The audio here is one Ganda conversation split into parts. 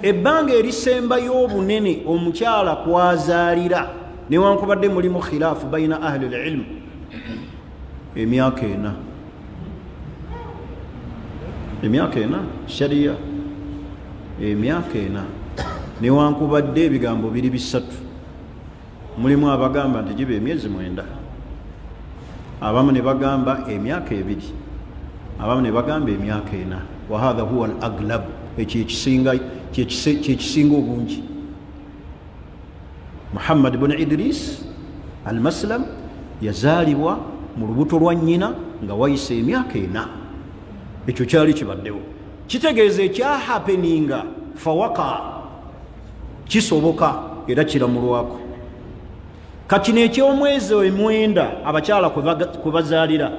ebbanga erisembayo obunene omukyala kwazaalira newankubadde mulimu khilaafu baina ahli lilmu emyaka 4 emyaka 4 sharia emyaka 4 newankubadde ebigambo biri bisatu mulimu abagamba nti gibe emyezi 9 abamu ne bagamba emyaka 2 abamu ne bagamba emyaka 4 wahatha huwa al aglab kyekisinga obungi Muhammad ibn Idris al-Maslam yazaalibwa mu lubuto lwa nnyina nga wayise emyaka 4 ekyo kyali kibaddewo kitegeeza ekyahapeninga fawaka kisoboka era kiramulwako kakino ekyomwezi 9 abakyala kwe bazaalira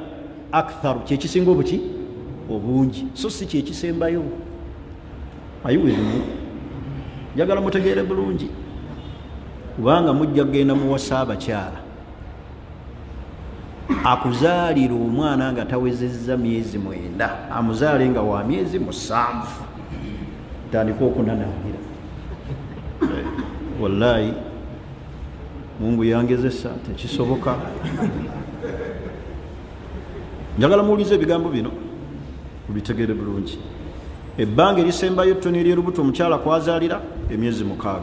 aktharu kyekisinga obuki obungi so si kyekisembayo ayiweemu njagala mutegeere bulungi kubanga mujja kugenda muwasa abakyala akuzaalira omwana nga tawezezza myezi 9 amuzaale nga wa myezi 7 tandika okunanaanira wallahi Mungu yangezesa tekisoboka njagala muwulize ebigambo bino mubitegeere bulungi ebbanga erisembayo ttono ery'olubuto omukyala kwazaalira emyezi 6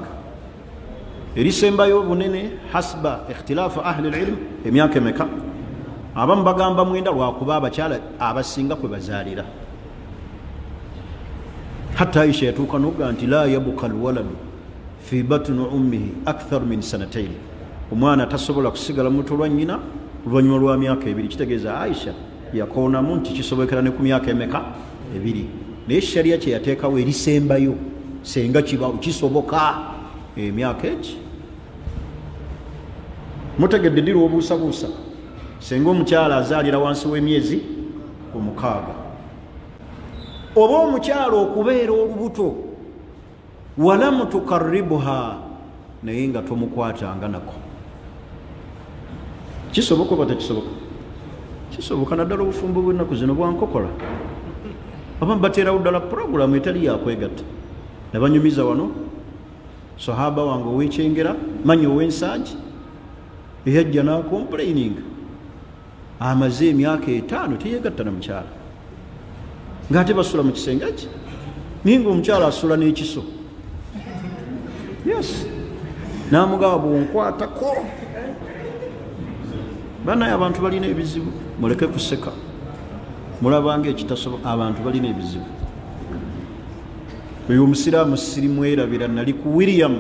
erisembayo obunene hasba ikhtilaafu ahli lilmu emyaka emeka abamu bagamba 9 lwakuba abakyala abasinga kwe bazaalira hatta Aisha yatuuka n'okuga nti la yabuka alwaladu fi batni ummihi akthar min sanatayn omwana tasobola kusigala muto lwa nnyina oluvannyuma lwa myaka 2 kitegeeza Aisha yakoonamu nti kisobokera ne ku myaka emeka 2 naye sharia kye yateekawo erisembayo senga kiba kisoboka emyaka eki mutegedde diri obuusabuusa senga omukyala azaalira wansi w'emyezi 6 oba omukyala okubeera olubuto walamu tukarribuha naye nga tomukwatanga nako kisoboka oba tekisoboka kisoboka naddala obufumbo bw'ennaku zino bwankokola abamu bateerawo ddala puroguramu etali yakwegatta ne banyumiza wano sahaba wange ow'ekyengera manyi ow'ensangi eyajja n'akomplaininga amaze emyaka 5 teyegatta na mukyala ng'ate basula mu kisenge ki naye ng'omukyala asula n'ekiso yes n'amugaba bwonkwatako banaye abantu balina ebizibu muleke kuseka mulabanga ekitasoboka abantu balina ebizibu oyo omusiraamu sirimwerabira nali ku William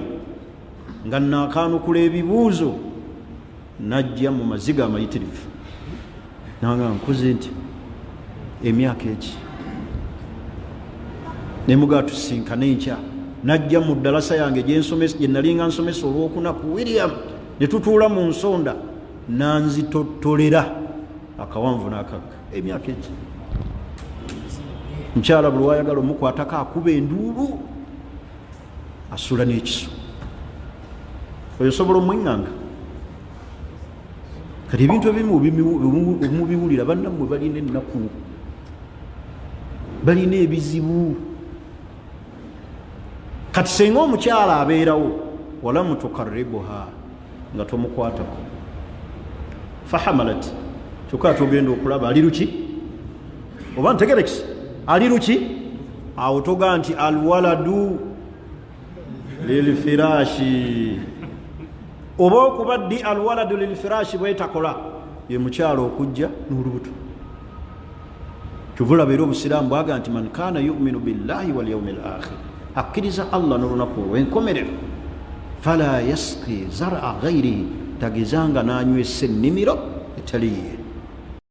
nga naakanukula ebibuuzo najja mu maziga amayitirivu nanga nkuze nti emyaka eki nemugaa tusinkane enkya najja mu ddalasa yange gye nalinga nsomesa olwokuna ku William ne tutuula mu nsonda nanzitottolera akawanvu n'akagga emyaka eki mukyala buli wayagala omukwatako akuba enduulu asula n'ekiso oyo osobola omwenganga kati ebintu ebimu omubiwulira bannammwe balina ennaku balina ebizibu kati senga omukyala abeerawo walamu tukarribuha nga tomukwatako fahamalat kyokka togenda okulaba ali luki oba ntegerekisi ali luki awo toga nti alwaladu lilfirashi oba okuba ddi alwaladu lilfirashi bwetakola ye mukyala okujja n'olubuto kyovula beera obusiraamu bwaga nti man kana yuminu billahi walyaumi alakhir akkiriza Allah n'olunaku olw'enkomerero fala yasqi zara ghairihi tagezanga n'anywesa ennimiro etaliye